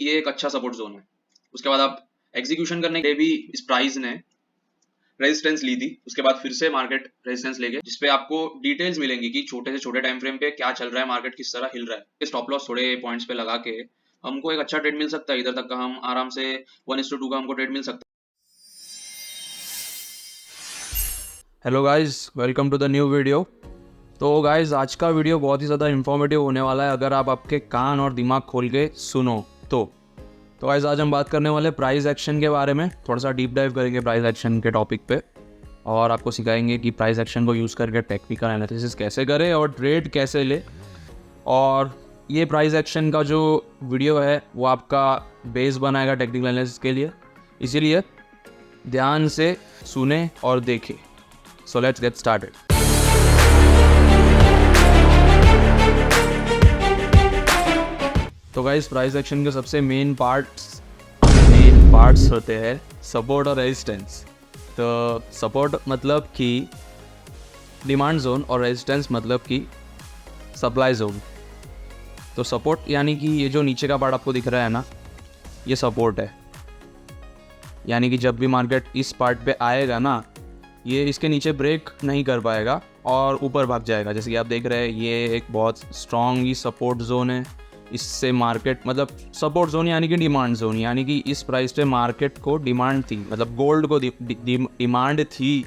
ये एक अच्छा सपोर्ट जोन है। उसके बाद आप एग्जीक्यूशन करने के लिए भी इस प्राइस ने रेजिस्टेंस ली थी, उसके बाद फिर से मार्केट रेजिस्टेंस ले गए, जिसपे आपको डिटेल्स मिलेंगी कि छोटे से छोटे टाइम फ्रेम पे क्या चल रहा है, मार्केट किस तरह हिल रहा है। स्टॉप लॉस थोड़े पॉइंट्स पे लगा के हमको एक अच्छा ट्रेड मिल सकता है, इधर तक का हम आराम से 1:2 का हमको ट्रेड मिल सकता है। Hello guys, welcome to the new video. तो गाइस, आज का वीडियो बहुत ही ज़्यादा इन्फॉर्मेटिव होने वाला है अगर आप आपके कान और दिमाग खोल के सुनो तो गाइस, आज हम बात करने वाले प्राइस एक्शन के बारे में। थोड़ा सा डीप डाइव करेंगे प्राइस एक्शन के टॉपिक पे और आपको सिखाएंगे कि प्राइस एक्शन को यूज़ करके टेक्निकल एनालिसिस कैसे करें और ट्रेड कैसे ले। और ये प्राइस एक्शन का जो वीडियो है वो आपका बेस बनाएगा टेक्निकल एनालिसिस के लिए, इसीलिए ध्यान से सुने और देखें। So let's get started. तो गाइस, प्राइस एक्शन के सबसे मेन पार्ट्स होते हैं सपोर्ट और रेजिस्टेंस। तो सपोर्ट मतलब कि डिमांड जोन और रेजिस्टेंस मतलब कि सप्लाई जोन। तो सपोर्ट यानी कि ये जो नीचे का पार्ट आपको दिख रहा है ना, ये सपोर्ट है। यानी कि जब भी मार्केट इस पार्ट पे आएगा ना, ये इसके नीचे ब्रेक नहीं कर पाएगा और ऊपर भाग जाएगा। जैसे कि आप देख रहे हैं, ये एक बहुत स्ट्रॉन्ग ही सपोर्ट जोन है। इससे मार्केट मतलब सपोर्ट जोन यानी कि डिमांड जोन, यानी कि इस प्राइस पे मार्केट को डिमांड थी, मतलब गोल्ड को डिमांड थी।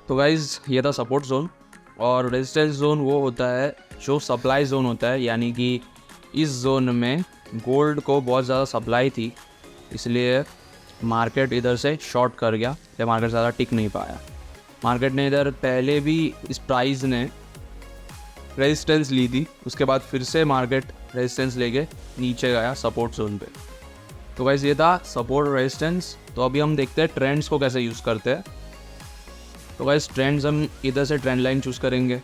तो गाइज, ये था सपोर्ट जोन। और रेजिस्टेंस जोन वो होता है जो सप्लाई जोन होता है, यानी कि इस जोन में गोल्ड को बहुत ज़्यादा सप्लाई थी, इसलिए मार्केट इधर से शॉर्ट कर गया, तो मार्केट ज़्यादा टिक नहीं पाया। मार्केट ने इधर पहले भी इस प्राइस ने रेजिस्टेंस ली थी, उसके बाद फिर से मार्केट रेजिस्टेंस लेके नीचे गया सपोर्ट जोन पे। तो गाइस, ये था सपोर्ट रेजिस्टेंस। तो अभी हम देखते हैं ट्रेंड्स को कैसे यूज़ करते हैं। तो गाइस, ट्रेंड्स हम इधर से ट्रेंड लाइन चूज़ करेंगे,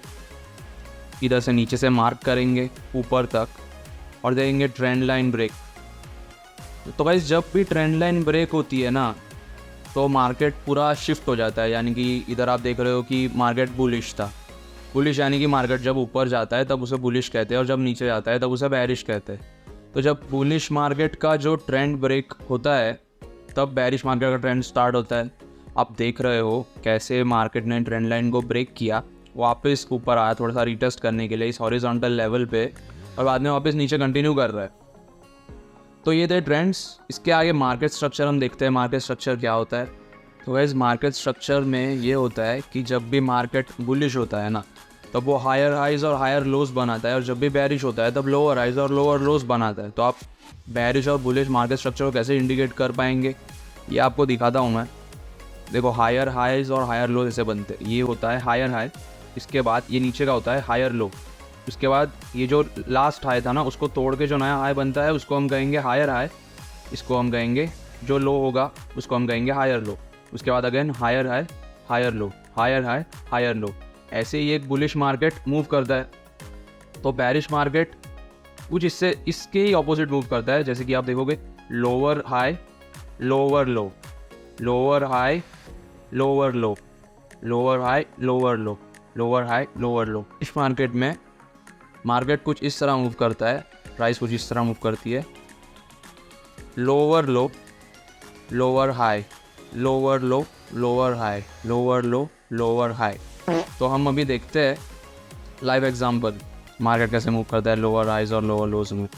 इधर से नीचे से मार्क करेंगे ऊपर तक और देंगे ट्रेंड लाइन ब्रेक। तो गाइस, जब भी ट्रेंड लाइन ब्रेक होती है ना, तो मार्केट पूरा शिफ्ट हो जाता है। यानी कि इधर आप देख रहे हो कि मार्केट बुलिश था। बुलिश यानी कि मार्केट जब ऊपर जाता है तब उसे बुलिश कहते हैं और जब नीचे जाता है तब उसे बेरिश कहते हैं। तो जब बुलिश मार्केट का जो ट्रेंड ब्रेक होता है तब बेरिश मार्केट का ट्रेंड स्टार्ट होता है। आप देख रहे हो कैसे मार्केट ने ट्रेंड लाइन को ब्रेक किया, वापस ऊपर आया थोड़ा सा रीटेस्ट करने के लिए इस हॉरिजॉन्टल लेवल पे, और बाद में वापस नीचे कंटिन्यू कर रहा है। तो ये थे ट्रेंड्स। इसके आगे मार्केट स्ट्रक्चर हम देखते हैं। मार्केट स्ट्रक्चर क्या होता है? तो गाइस, मार्केट स्ट्रक्चर में ये होता है कि जब भी मार्केट बुलिश होता है ना, तब वो हायर हाइज और हायर लोज बनाता है, और जब भी बेरिश होता है तब लोअर हाइज और लोअर लोज बनाता है। तो आप बेरिश और बुलिश मार्केट स्ट्रक्चर को कैसे इंडिकेट कर पाएंगे, ये आपको दिखाता हूँ मैं। देखो, हायर हाइज और हायर लोज ऐसे बनते हैं। ये होता है हायर हाई, इसके बाद ये नीचे का होता है हायर लो, उसके बाद ये जो लास्ट हाई था ना, उसको तोड़ के जो नया हाई बनता है उसको हम कहेंगे हायर हाई। इसको हम कहेंगे, जो लो होगा उसको हम कहेंगे हायर लो। उसके बाद again higher high, higher low, higher high, higher low. ऐसे ही एक बुलिश मार्केट मूव करता है। तो बेरिश मार्केट कुछ इसके ही ऑपोजिट मूव करता है। जैसे कि आप देखोगे, लोअर हाई, लोअर लो, लोअर हाई, लोअर लो, लोअर हाई, लोअर लो, लोअर हाई, लोअर लो। इस मार्केट में मार्केट कुछ इस तरह मूव करता है, प्राइस कुछ इस तरह मूव करती है। लोअर लो, लोअर हाई, लोअर लो, लोअर हाई, लोअर लो, लोअर हाई। तो हम अभी देखते हैं लाइव एग्जांपल मार्केट कैसे मूव करता है लोअर हाइज और लोअर लोज में।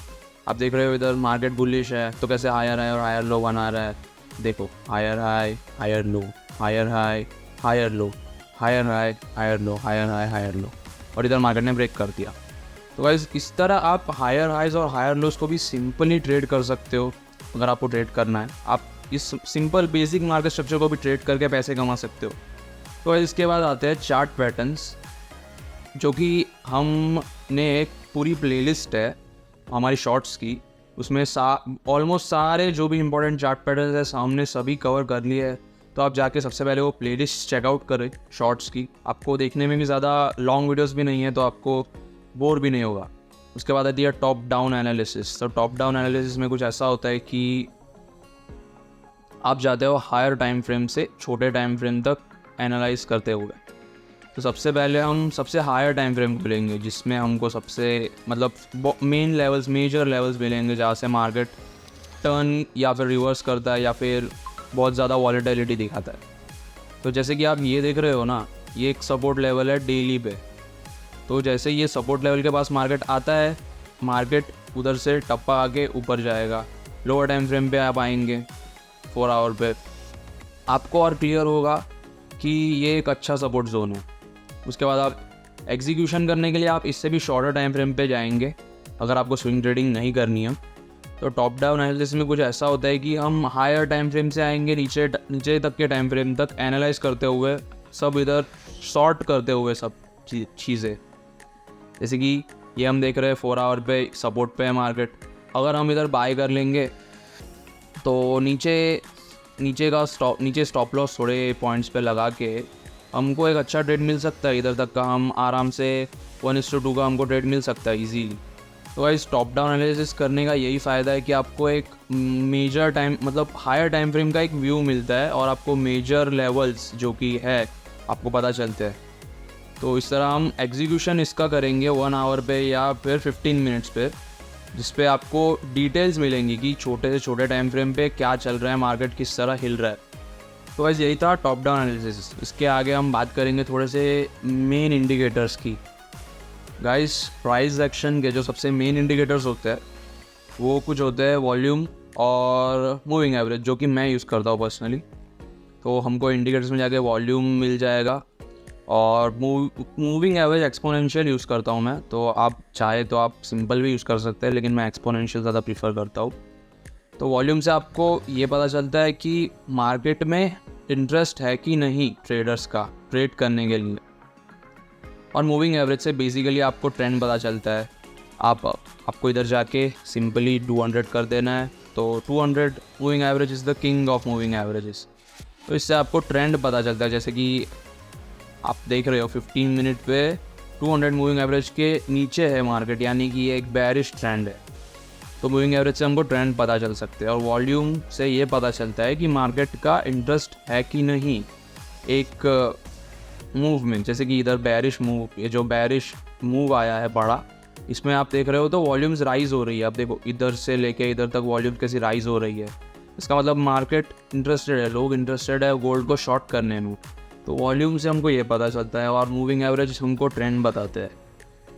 आप देख रहे हो इधर मार्केट बुलिश है, तो कैसे हायर हाई और हायर लो बना रहा है। देखो, higher high, higher low, higher high, higher low, higher high, higher low, higher high, higher low, और इधर मार्केट ने ब्रेक कर दिया। तो गाइस, इस तरह आप हायर हाइज और हायर लोज को भी सिंपली ट्रेड कर सकते हो। अगर आपको ट्रेड करना है, आप इस सिंपल बेसिक मार्केट स्ट्रक्चर को भी ट्रेड करके पैसे कमा सकते हो। तो इसके बाद आते हैं चार्ट पैटर्न्स, जो कि हमने एक पूरी प्लेलिस्ट है हमारी शॉर्ट्स की, उसमें ऑलमोस्ट सारे जो भी इंपॉर्टेंट चार्ट पैटर्न्स है सामने सभी कवर कर लिए है। तो आप जाके सबसे पहले वो प्लेलिस्ट चेकआउट करें शॉर्ट्स की। आपको देखने में भी ज़्यादा लॉन्ग वीडियोस भी नहीं है, तो आपको बोर भी नहीं होगा। उसके बाद आती है टॉप डाउन एनालिसिस। तो टॉप डाउन एनालिसिस में कुछ ऐसा होता है कि आप जाते हो हायर टाइम फ्रेम से छोटे टाइम फ्रेम तक एनालाइज करते हुए। तो सबसे पहले हम सबसे हायर टाइम फ्रेम को लेंगे, जिसमें हमको सबसे मतलब मेन लेवल्स, मेजर लेवल्स मिलेंगे जहाँ से मार्केट टर्न या फिर रिवर्स करता है या फिर बहुत ज़्यादा वॉलेटिलिटी दिखाता है। तो जैसे कि आप ये देख रहे हो ना, ये एक सपोर्ट लेवल है डेली पे। तो जैसे ये सपोर्ट लेवल के पास मार्केट आता है, मार्केट उधर से टप्पा आके ऊपर जाएगा। लोअर टाइम फ्रेम पे आप आएंगे 4 आवर पे, आपको और क्लियर होगा कि ये एक अच्छा सपोर्ट जोन है। उसके बाद आप एग्जीक्यूशन करने के लिए आप इससे भी शॉर्टर टाइम फ्रेम पे जाएंगे अगर आपको स्विंग ट्रेडिंग नहीं करनी है। तो टॉप डाउन एनालिसिस में कुछ ऐसा होता है कि हम हायर टाइम फ्रेम से आएंगे नीचे तक के टाइम फ्रेम तक एनालाइज करते हुए, सब इधर शॉर्ट करते हुए सब चीज़ें। जैसे कि ये हम देख रहे हैं 4 आवर पे सपोर्ट पे है मार्केट। अगर हम इधर बाय कर लेंगे तो नीचे स्टॉप लॉस थोड़े पॉइंट्स पे लगा के हमको एक अच्छा ट्रेड मिल सकता है। इधर तक का हम आराम से 1:2 का हमको ट्रेड मिल सकता है इजीली। तो इस टॉप डाउन एनालिसिस करने का यही फ़ायदा है कि आपको एक मेजर टाइम मतलब हायर टाइम फ्रेम का एक व्यू मिलता है और आपको मेजर लेवल्स जो कि है आपको पता चलते हैं। तो इस तरह हम एग्जीक्यूशन इसका करेंगे 1 आवर पे या फिर 15 मिनट्स पे, जिस पे आपको डिटेल्स मिलेंगी कि छोटे से छोटे टाइम फ्रेम पे क्या चल रहा है, मार्केट किस तरह हिल रहा है। तो वैसे यही था टॉप डाउन एनालिसिस। इसके आगे हम बात करेंगे थोड़े से मेन इंडिकेटर्स की। गाइस, प्राइस एक्शन के जो सबसे मेन इंडिकेटर्स होते हैं वो कुछ होते हैं वॉल्यूम और मूविंग एवरेज, जो कि मैं यूज़ करता हूँ पर्सनली। तो हमको इंडिकेटर्स में जाके वॉल्यूम मिल जाएगा और मूविंग एवरेज एक्सपोनेंशियल यूज़ करता हूँ मैं। तो आप चाहे तो आप सिंपल भी यूज़ कर सकते हैं, लेकिन मैं एक्सपोनेंशियल ज़्यादा प्रीफर करता हूँ। तो वॉल्यूम से आपको ये पता चलता है कि मार्केट में इंटरेस्ट है कि नहीं ट्रेडर्स का ट्रेड करने के लिए। और मूविंग एवरेज से बेसिकली आपको ट्रेंड पता चलता है। आपको इधर जाके सिंपली 200 कर देना है। तो 200 moving average is the king of moving averages. तो इससे आपको ट्रेंड पता चलता है। जैसे कि आप देख रहे हो 15 मिनट पे 200 मूविंग एवरेज के नीचे है मार्केट, यानी कि ये एक बेयरिश ट्रेंड है। तो मूविंग एवरेज से हमको ट्रेंड पता चल सकते हैं और वॉल्यूम से ये पता चलता है कि मार्केट का इंटरेस्ट है कि नहीं एक मूव में। जैसे कि इधर बेयरिश मूव, ये जो बेयरिश मूव आया है बड़ा, इसमें आप देख रहे हो तो वॉल्यूम्स राइज हो रही है। आप देखो इधर से लेके इधर तक वॉल्यूम कैसी राइज हो रही है। इसका मतलब मार्केट इंटरेस्टेड है, लोग इंटरेस्टेड है गोल्ड को शॉर्ट करने में। तो वॉल्यूम से हमको ये पता चलता है और मूविंग एवरेज हमको ट्रेंड बताते हैं।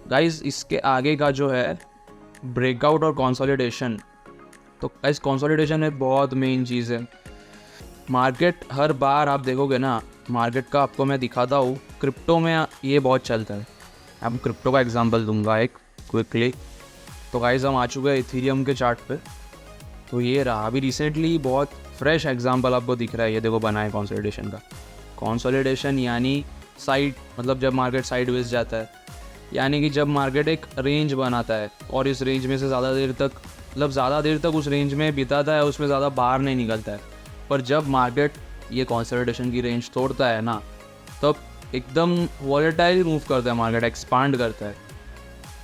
गाइस, इसके आगे का जो है ब्रेकआउट और कंसोलिडेशन। तो गाइस, कंसोलिडेशन एक बहुत मेन चीज़ है। मार्केट हर बार आप देखोगे ना, मार्केट का आपको मैं दिखाता हूँ, क्रिप्टो में ये बहुत चलता है। अब क्रिप्टो का एग्जांपल दूंगा एक क्विकली। तो गाइस, हम आ चुके हैं इथेरियम के चार्ट पे। तो ये रहा अभी रिसेंटली बहुत फ्रेश एग्जांपल आपको दिख रहा है। ये देखो बना है कंसोलिडेशन का। कंसोलिडेशन यानी साइड, मतलब जब मार्केट साइडवेज जाता है, यानी कि जब मार्केट एक रेंज बनाता है और इस रेंज में से ज़्यादा देर तक उस रेंज में बिताता है, उसमें ज़्यादा बाहर नहीं निकलता है। पर जब मार्केट ये कंसोलिडेशन की रेंज तोड़ता है ना, तब एकदम वॉलेटाइल मूव करता है, मार्केट एक्सपांड करता है।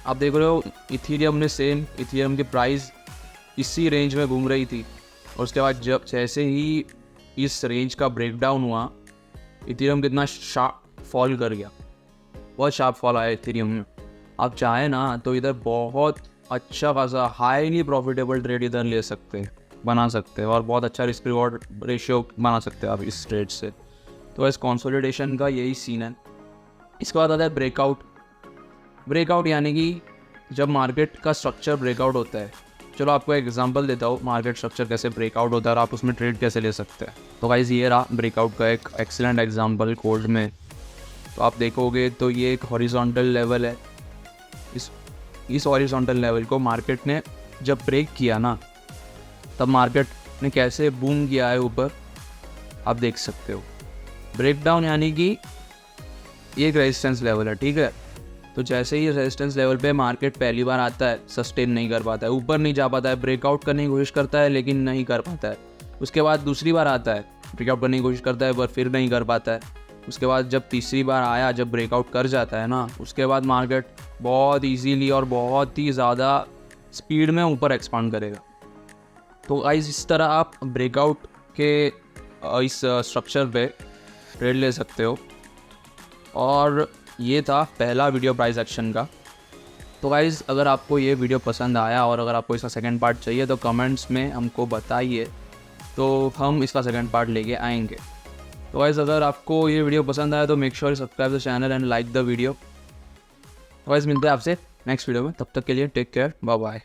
आप देख रहे हो इथेरियम की प्राइस इसी रेंज में घूम रही थी और उसके बाद जब जैसे ही इस रेंज का ब्रेकडाउन हुआ, इथेरियम कितना शार्प फॉल कर गया। बहुत शार्प फॉल आया इथेरियम में। आप चाहें ना तो इधर बहुत अच्छा खासा हाईली प्रॉफिटेबल ट्रेड इधर बना सकते हैं और बहुत अच्छा रिस्क रिवॉर्ड रेशियो बना सकते हैं आप इस ट्रेड से। तो इस कंसोलिडेशन का यही सीन है। इसके बाद आता है ब्रेकआउट यानी कि जब मार्केट का स्ट्रक्चर ब्रेकआउट होता है। चलो आपको एक एग्जांपल देता हूँ, मार्केट स्ट्रक्चर कैसे ब्रेकआउट होता है और आप उसमें ट्रेड कैसे ले सकते हैं। तो गाइस, ये रहा ब्रेकआउट का एक एक्सीलेंट एग्जांपल गोल्ड में। तो आप देखोगे तो ये एक हॉरिजॉन्टल लेवल है। इस हॉरिजॉन्टल लेवल को मार्केट ने जब ब्रेक किया ना, तब मार्केट ने कैसे बूम किया है ऊपर, आप देख सकते हो। ब्रेकडाउन यानी कि ये एक रेजिस्टेंस लेवल है, ठीक है। तो जैसे ही रेजिस्टेंस लेवल पे मार्केट पहली बार आता है, सस्टेन नहीं कर पाता है, ऊपर नहीं जा पाता है, ब्रेकआउट करने की कोशिश करता है लेकिन नहीं कर पाता है। उसके बाद दूसरी बार आता है, ब्रेकआउट करने की कोशिश करता है पर फिर नहीं कर पाता है। उसके बाद जब तीसरी बार आया, जब ब्रेकआउट कर जाता है ना, उसके बाद मार्केट बहुत ईजीली और बहुत ही ज़्यादा स्पीड में ऊपर एक्सपांड करेगा। तो गाइस, इस तरह आप ब्रेकआउट के इस स्ट्रक्चर पे ट्रेड ले सकते हो। और ये था पहला वीडियो प्राइस एक्शन का। तो गाइज़ अगर आपको ये वीडियो पसंद आया और अगर आपको इसका सेकंड पार्ट चाहिए तो कमेंट्स में हमको बताइए, तो हम इसका सेकंड पार्ट लेके आएंगे। तो गाइज़ अगर आपको ये वीडियो पसंद आया तो make sure subscribe the channel and like the video. तो गाइज़ मिलते हैं आपसे नेक्स्ट वीडियो में, तब तक के लिए टेक केयर, बाय बाय।